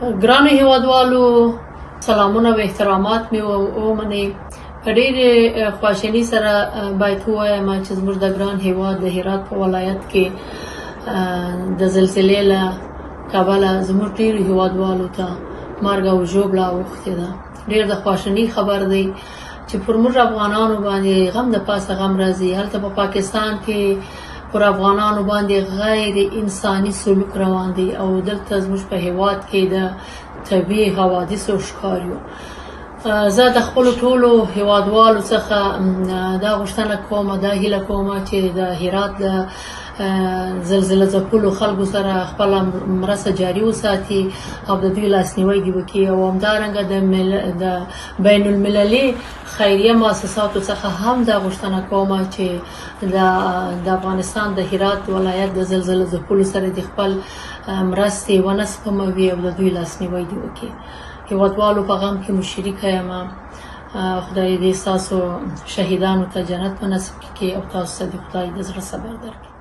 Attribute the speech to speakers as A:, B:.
A: ګرانو هیوادوالو، سلامونه و احترامات مې ومنئ. په ډېرې خواشینۍ سره باید ووایم چې زموږ د ګران هیواد د هرات په ولایت کې د زلزلې له کبله زموږ ډېرو هیوادوالو ته مرګ او ژوبله اوښتې ده. ډېر د خواشینۍ خبر دی چې پر موږ افغانانو باندې غم د پاسه غم راځي. هلته په پاکستان کې پر افغانانو باندې غیر انساني سلوک روان دی او دلته زموږ په هیواد کې د طبیعي حوادثو ښکار یو. زه د خپلو ټولو هیوادوالو څخه دا غوښتنه کوم، دا هیله کوم چې د هرات د زلزله ځپلو خلکو سره خپله مرسته جاري وساتي او د دوی لاسنیوی دې وکړي، او همدارنګه د بین المللي خیریه مؤسساتو څخه هم دا غوښتنه کوم چې د افغانستان د هرات ولایت د زلزله ځپلو سره د خپل مرستې ونه سپموي او د دوی لاسنیوی دې وکړي. هیوادوالو په غم کې مو شریکه یم. خدای دې ستاسو شهیدانو ته جنت په نصیب کړي او تاسو ته د خدای د زړه صبر درکړي.